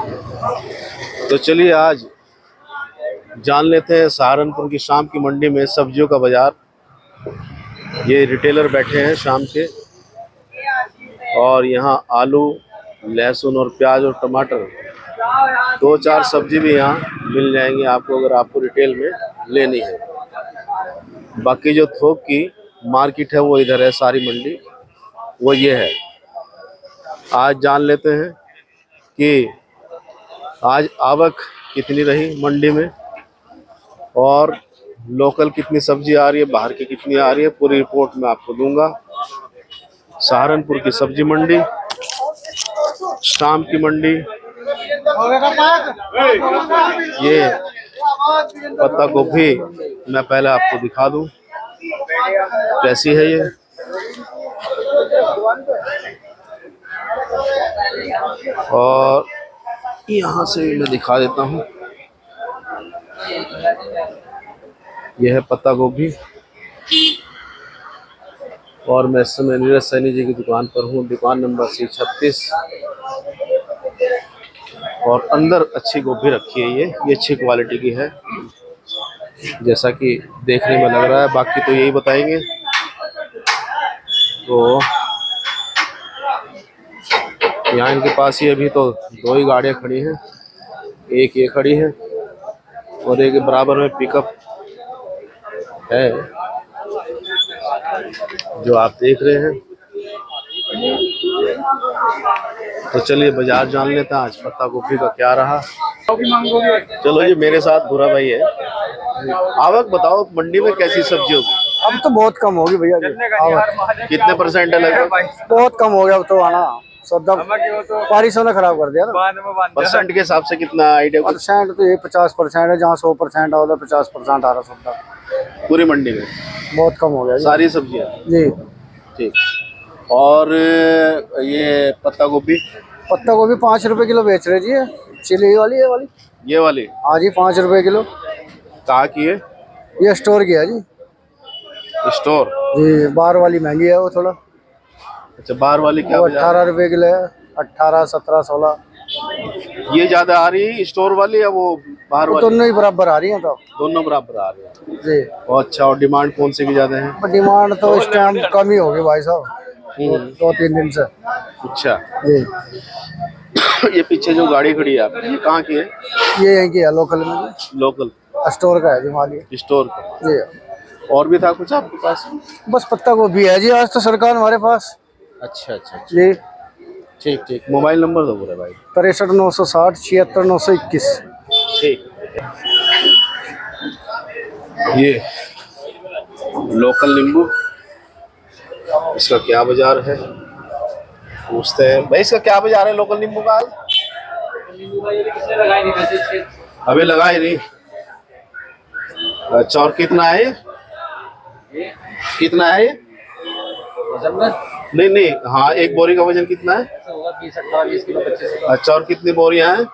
तो चलिए आज जान लेते हैं सहारनपुर की शाम की मंडी में सब्जियों का बाजार। ये रिटेलर बैठे हैं शाम के, और यहाँ आलू, लहसुन और प्याज और टमाटर, 2-4 सब्जी भी यहाँ मिल जाएंगी आपको अगर आपको रिटेल में लेनी है। बाकी जो थोक की मार्केट है वो इधर है, सारी मंडी वो ये है। आज जान लेते हैं कि आज आवक कितनी रही मंडी में और लोकल कितनी सब्जी आ रही है, बाहर की कितनी आ रही है, पूरी रिपोर्ट मैं आपको दूंगा। सहारनपुर की सब्जी मंडी, शाम की मंडी। ये पत्ता गोभी मैं पहले आपको दिखा दूं कैसी है ये। और यहाँ से मैं दिखा देता हूँ, यह है पत्ता गोभी। और मैं इस समय नीरज सैनी जी की दुकान पर हूँ, दुकान नंबर C36। और अंदर अच्छी गोभी रखी है, ये अच्छी क्वालिटी की है जैसा कि देखने में लग रहा है, बाकी तो यही बताएंगे। तो यहाँ इनके पास ही अभी तो 2 ही गाड़ियाँ खड़ी हैं, एक ये खड़ी है और एक बराबर में पिकअप है जो आप देख रहे हैं। तो चलिए बाजार जान लेते हैं आज पत्ता गोभी का क्या रहा। चलो जी, मेरे साथ भूरा भाई है। आवक बताओ मंडी में कैसी सब्जी होगी? अब तो बहुत कम होगी भैया जी। कितने परसेंट है लगभग? बहुत कम हो गया अब तो आना, सौदा बारिशों ने खराब कर दिया ना। परसेंट के हिसाब से कितना आइडिया? परसेंट तो ये 50% है, जहाँ 100% होता 50% आ रहा सौदा पूरी मंडी में। बहुत कम हो गया जी। सारी सब्जियाँ जी ठीक। और ये पत्ता गोभी? पत्ता गोभी 5 रुपए किलो बेच रहे जी। चिली वाली ये वाली, ये वाली हाँ जी 5 रुपए किलो। कहाँ की है? ये स्टोर की है जी। स्टोर जी, बाहर वाली महंगी है वो थोड़ा। अच्छा, बाहर वाली क्या? 18 रुपए किलो है, 18, 17, 16। ये ज्यादा आ रही है स्टोर वाली या वो बाहर वाली? दोनों ही बराबर आ रही हैं। तो दोनों बराबर आ रही है जी। और अच्छा, और डिमांड कौन सी की ज्यादा है? डिमांड तो इस टाइम कम ही होगी भाई साहब, 2-3 दिन से। अच्छा जी। ये पीछे जो गाड़ी खड़ी है आपकी, ये कहाँ की है? ये यहीं की है, लोकल में। लोकल स्टोर का है जी, माली स्टोर का। जी। और भी था कुछ आपके पास? बस पत्ता गोभी है जी आज तो सरकार हमारे पास। अच्छा अच्छा जी ठीक ठीक। मोबाइल नंबर दो पूरे भाई। 63 960 76 921। ठीक। ये लोकल नींबू, इसका क्या बाजार है पूछते हैं भाई। इसका क्या बाजार है लोकल नींबू का आज? अभी लगा ही नहीं। अच्छा, और कितना है? कितना है? नहीं नहीं, हाँ, एक बोरी का वजन कितना है? 20-28 किलो 25 किलो। अच्छा, और कितनी बोरियां हैं?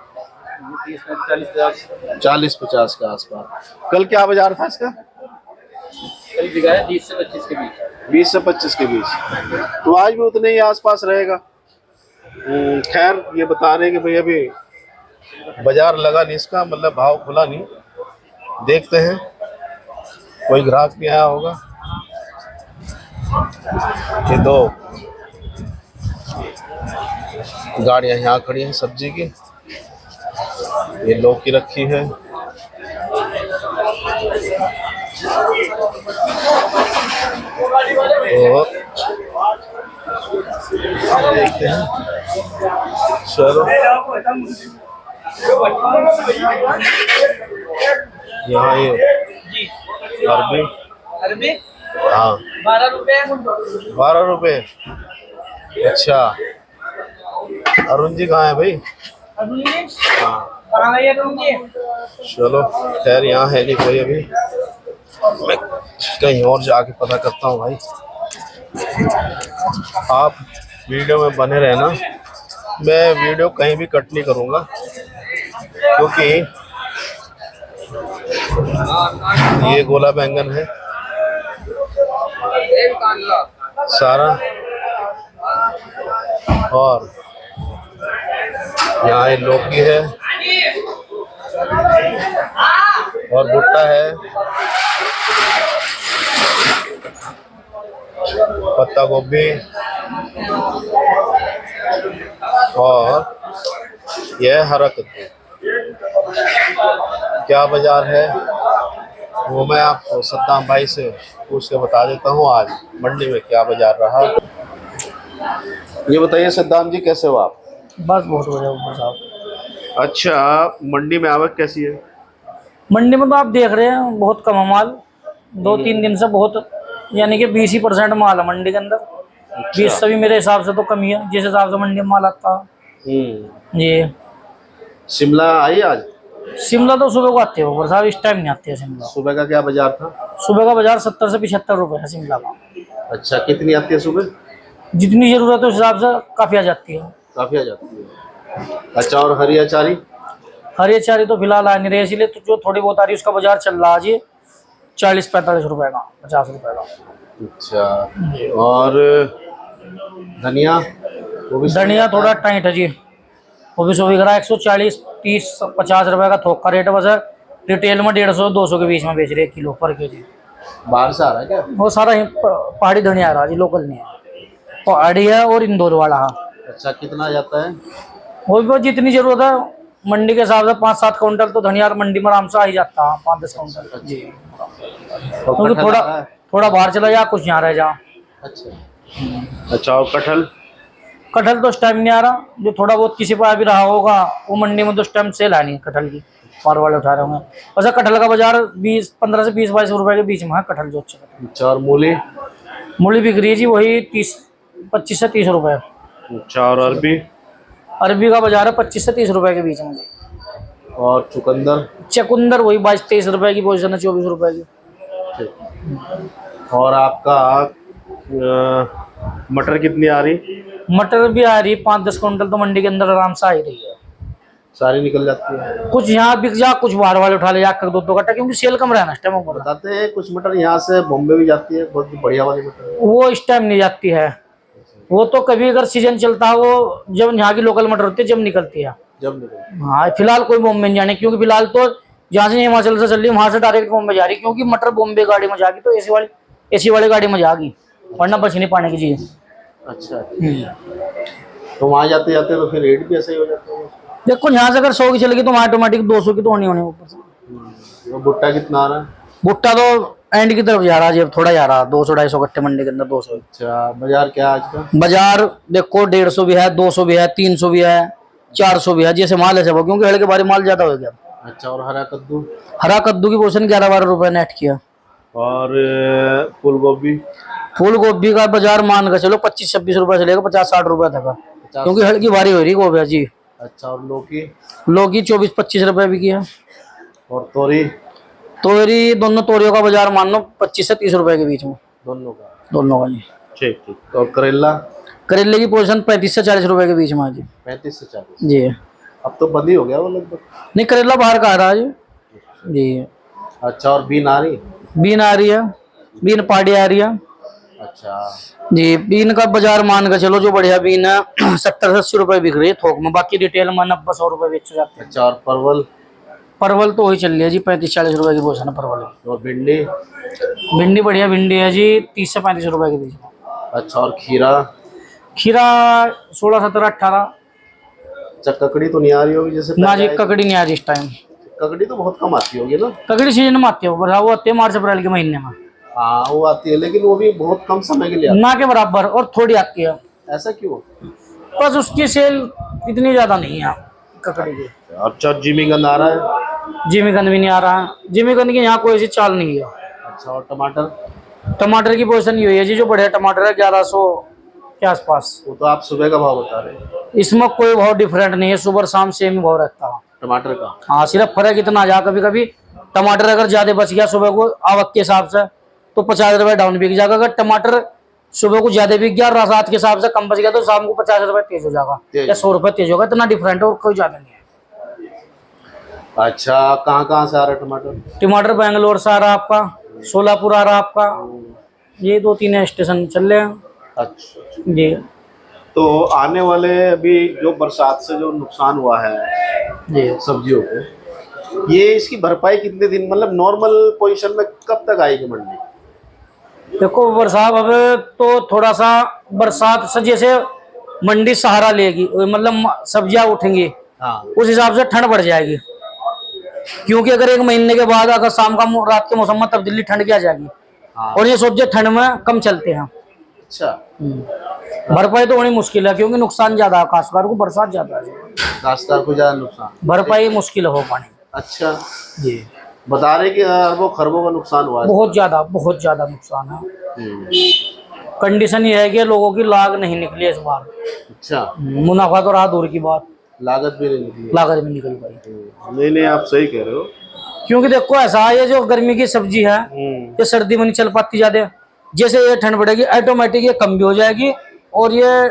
40-50 के आसपास। कल क्या बाजार था इसका? कल बिका है 20 से 25 के बीच। 20 से 25 के बीच, तो आज भी उतने ही आसपास रहेगा। खैर, ये बता रहे हैं कि भाई अभी बाजार लगा नहीं इसका, मतलब भाव खुला नहीं। देखते हैं, कोई ग्राहक नहीं आया होगा। ये 2 गाड़ियां यहाँ खड़ी हैं सब्जी की, ये लौकी रखी है। तो देखते हैं, चलो। यहाँ ये अरबी, हाँ 12 रुपए। 12 रुपए। अच्छा, अरुण जी कहाँ है भाई? हाँ चलो, खैर यहाँ है नहीं कोई अभी। मैं कहीं और जाके पता करता हूँ भाई। आप वीडियो में बने रहना, मैं वीडियो कहीं भी कट नहीं करूँगा क्योंकि ये गोला बैंगन है सारा, और यहाँ ये लौकी है और भुट्टा है, पत्ता गोभी और यह हरा कद्दू। क्या बाजार है वो मैं आपको सद्दाम भाई से पूछ के बता देता हूँ आज मंडी में क्या बाजार रहा। ये बताइए सद्दाम जी, कैसे हो आप? बस बहुत बढ़िया ऊपर साहब। अच्छा, मंडी में आवक कैसी है? मंडी में तो आप देख रहे हैं बहुत कम है माल, 2-3 दिन से बहुत, यानी कि 20% माल है मंडी के अंदर। 20 से भी मेरे हिसाब से तो कमी है, जिस हिसाब से मंडी में माल आता है। ये शिमला आई आज? शिमला तो सुबह को आते हो साहब, इस टाइम नहीं आते है शिमला। सुबह का क्या बाजार था? सुबह का बाजार 70 से 75 रुपए है शिमला का। अच्छा, कितनी आती है सुबह? जितनी जरूरत है उस हिसाब से काफी आ जाती है। काफी आ जाती है। अच्छा, और हरी अचारी? हरी अचारी तो फिलहाल आ नहीं रही, इसीलिए तो जो थोड़ी बहुत आ रही है उसका बाजार चल रहा है जी 40-45 रुपए का, 50 रुपए का। अच्छा, और धनिया? वो भी धनिया थोड़ा टाइट है जी, वो भी 100 बिक रहा है, 140, 30, 50 रुपए का थोक का रेट है। बस रिटेल में 150-200 के बीच में बेच रहे हैं किलो पर केजी। बाहर से आ रहा है क्या? वो सारा पहाड़ी धनिया आ रहा है जी, लोकल नहीं है, पहाड़ी है और इंदौर वाला है। अच्छा, कितना आ जाता है? वो भी जितनी जरूरत है मंडी के हिसाब से 5-7 कुंटल तो धनिया मंडी में आराम से आ ही जाता है, 5-10 कुंटल जी। क्योंकि थोड़ा बाहर चला जा, कुछ यहाँ रह जा। अच्छा, और कटहल? कटहल तो इस टाइम नहीं आ रहा, जो थोड़ा बहुत किसी पर आ भी रहा होगा वो मंडी में तो इस टाइम सेल है नहीं कटहल की, बार वाले उठा रहे होंगे। वैसे कटहल का बाजार 15 से 20-22 रुपए के बीच में है कटहल जो अच्छा कटहल। अच्छा, और मूली? मूली बिक रही है जी वही 25 से 30 रुपए। अच्छा, और अरबी? अरबी का बाजार है 25 से 30 रुपए के बीच में। और चुकंदर? चकुंदर वही 22-23 रुपए की पोजीशन है, 24 रुपए की। और आपका मटर कितनी आ रही? मटर भी आ रही 5-10 कुंटल तो मंडी के अंदर आराम से आ ही रही है। सारी निकल जाती है? कुछ यहाँ बिक जा, कुछ बाहर वाले उठा ले जा, 2-2 कट्टा, क्योंकि सेल कम रहना इस टाइम। बताते हैं कुछ मटर यहाँ से बॉम्बे भी जाती है, बहुत बढ़िया वाली मटर। वो इस टाइम नहीं जाती है, वो तो कभी अगर सीजन चलता है, वो जब यहाँ की लोकल मटर होती है जब निकलती है। जब निकल? हाँ, फिलहाल कोई बॉम्बे नहीं जाने, क्योंकि फिलहाल तो जहाँ से हिमाचल से चल रही है वहां से डायरेक्ट बॉम्बे जा रही है, क्योंकि मटर बॉम्बे गाड़ी में जाएगी तो एसी वाली गाड़ी में जाएगी, वरना बच नहीं पाने की चीज। अच्छा, तो वहाँ जाते जाते तो फिर रेट भी ऐसा ही हो जाता है? देखो यहाँ से अगर 100 की चलेगी तो वहाँ ऑटोमेटिक 200 की तो होनी ऊपर से। तो भुट्टा कितना आ रहा है? भुट्टा तो एंड की तरफ जा रहा है, थोड़ा जा रहा है 200-250 कट्टे मंडी के अंदर 200। अच्छा, बाजार क्या आज का? बाजार देखो 150 भी है, 200 भी है, 300 भी है, 400 भी है, जैसे माल है सब, क्योंकि हड़ के बारे माल ज्यादा हो गया। अच्छा, और हरा कद्दू? हरा कद्दू की पोजीशन 11-12 रुपए नेट किया। और फूल गोभी? फूल गोभी का बाजार मान के चलो 25-26 रुपए से लेकर 50-60 रुपए तक, क्योंकि हड़ की भारी हो रही गोभी जी। अच्छा, और लौकी? लौकी 24-25 रुपए भी किया। और तोरी? तोरी दोनों तोरियों का बाजार मान लो 25 से 30 रुपए के बीच में, दोनों का? दोनों का जी। ठीक ठीक। और करेला? करेले की पोजीशन 35 से 40 रुपए के बीच में जी। 35 से 40 जी। अब तो बंद ही हो गया वो लगभग। नहीं, करेला बाहर का आ रहा है जी। अच्छा, और बीन आ रही? बीन आ रही है, बीन पाड़ी आ रही है। अच्छा जी, बीन का बाजार मान के चलो जो बढ़िया बीन है 70 से 80 रुपए बिक रही है थोक में, बाकी रिटेल में 90-100 रुपए बेच जाते हैं। अच्छा, और परवल? परवल तो वही चल रही है जी 35-40 रुपए की पोजीशन है परवल की। और भिंडी? भिंडी बढ़िया भिंडी है जी 30 से 35 रुपए के बीच में। अच्छा, और खीरा? खीरा 16, 17, 18। अच्छा, ककड़ी तो नहीं आ रही होगी जैसे ना जी, ककड़ी नहीं आ रही इस टाइम। ककड़ी तो बहुत कम आती होगी ना? ककड़ी सीजन में आती है, वो आती है मार्च अप्रैल के महीने में। हाँ, वो आती है, लेकिन वो भी बहुत कम समय के लिए आती ना के बराबर और थोड़ी आती है। ऐसा क्यों? बस उसकी सेल इतनी ज्यादा नहीं है ककड़ी की। अच्छा, जिमीगंध आ रहा है? जिमीगंध भी नहीं आ रहा है, जिमीगंध की यहाँ कोई ऐसी चाल नहीं है। अच्छा, और टमाटर? टमाटर की पोजीशन ये है जी, जो बढ़िया टमाटर है 1100 के आसपास। वो तो आप सुबह का भाव बता रहे हैं। इसमें कोई भाव डिफरेंट नहीं है, सुबह शाम सेम ही भाव रहता है टमाटर का। हाँ, सिर्फ फर्क इतना आ जा, कभी कभी टमाटर अगर ज्यादा बच गया सुबह को आवक के हिसाब से तो 50 रुपए डाउन बिक जाएगा। अगर टमाटर सुबह को ज्यादा बिक गया और रात के हिसाब से कम बच गया तो शाम को 50 रुपए तेज हो जाएगा या 100 रुपए तेज होगा, इतना डिफरेंट और कोई ज्यादा नहीं है। अच्छा, कहाँ कहाँ से आ रहा है टमाटर? टमाटर बेंगलोर से आ रहा है आपका, सोलापुर आ रहा है आपका, ये 2-3 स्टेशन चल रहे हैं। अच्छा जी। तो आने वाले अभी जो बरसात से जो नुकसान हुआ है जी सब्जियों को, ये इसकी भरपाई कितने दिन, मतलब नॉर्मल पोजीशन में कब तक आएगी मंडी? देखो बरसात अब तो थोड़ा सा बरसात से जैसे मंडी सहारा लेगी, मतलब सब्जियां उठेंगी, हाँ उस हिसाब से ठंड बढ़ जाएगी। क्योंकि अगर एक महीने के बाद अगर शाम का रात के मौसम में तब्दीली ठंड की आ जाएगी, हाँ। और ये सब्जी ठंड में कम चलते हैं। अच्छा, भरपाई तो होनी मुश्किल है, क्योंकि नुकसान ज्यादा है, काश्तकार को बरसात ज्यादा है, काश्तकार को ज्यादा नुकसान, भरपाई मुश्किल हो पानी। अच्छा जी बता रहे कि अरबों खरबों का नुकसान हुआ है। बहुत ज्यादा नुकसान है। हम्म, कंडीशन ये है कि लोगों की लाग नहीं निकली इस बार। अच्छा, मुनाफा तो रहा दूर की बात, लागत भी नहीं निकली। लागत भी निकल पाई। नहीं नहीं, आप सही कह रहे हो। क्योंकि देखो ऐसा है, ये जो गर्मी की सब्जी है ये सर्दी में नहीं चल पाती ज्यादा, जैसे ये ठंड बढ़ेगी ऑटोमेटिक ये कम भी हो जाएगी, और ये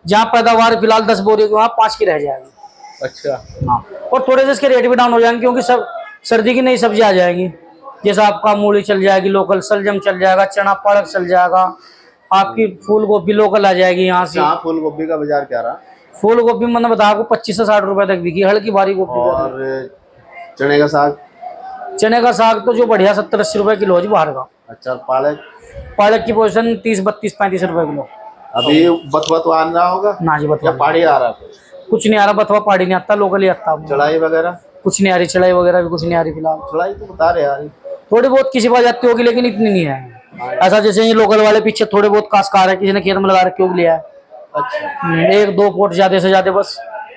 जहाँ पैदावार फिलहाल 10 बोरी की वहाँ 5 की रह जाएगी। अच्छा, हाँ, और थोड़े से इसके रेट भी डाउन हो जाएंगे, क्योंकि सब सर्दी की नई सब्जी आ जाएगी। जैसे आपका मूली चल जाएगी लोकल, शलजम चल जाएगा, चना पालक चल जाएगा, आपकी फूल गोभी लोकल आ जाएगी यहाँ से। यहाँ फूल गोभी का बाजार क्या रहा? फूल गोभी मैंने बताया आपको 25 से 60 रुपए तक बिकी, हल्की बारी गोभी। और चने का साग? चने का साग तो जो बढ़िया 70-80 रुपए किलो है जी बाहर का। अच्छा, पालक? पालक की पोजीशन 30-32-35 रुपए किलो। अभी बथुआ तो आ रहा होगा ना जी, या बथुआ पहाड़ी आ रहा है? कुछ नहीं आ रहा, बथुआ पहाड़ी नहीं आता, लोकल ही आता। चढ़ाई वगैरह कुछ नहीं आ रही, चढ़ाई वगैरह भी कुछ नहीं आ रही फिलहाल। चढ़ाई तो बता रहे यार, थोड़ी बहुत किसी बात जाती होगी, लेकिन इतनी नहीं है। ऐसा जैसे ये लोकल वाले पीछे थोड़े बहुत काश्तकार है, किसी ने खेत में लगा रखे हो लिया है। अच्छा, 1-2 पोट ज्यादा से ज्यादा बस।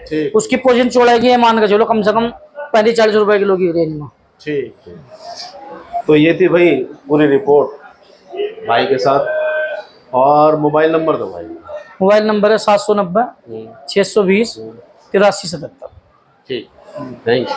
ठीक उसकी पोजीशन चौड़ाई की है, मान के चलो कम से कम 35-40 रुपए किलो की रेंज में। ठीक। तो ये थी भाई पूरी रिपोर्ट भाई के साथ। और मोबाइल नंबर दो भाई। मोबाइल नंबर है 790 620 8377। ठीक, थैंक यू।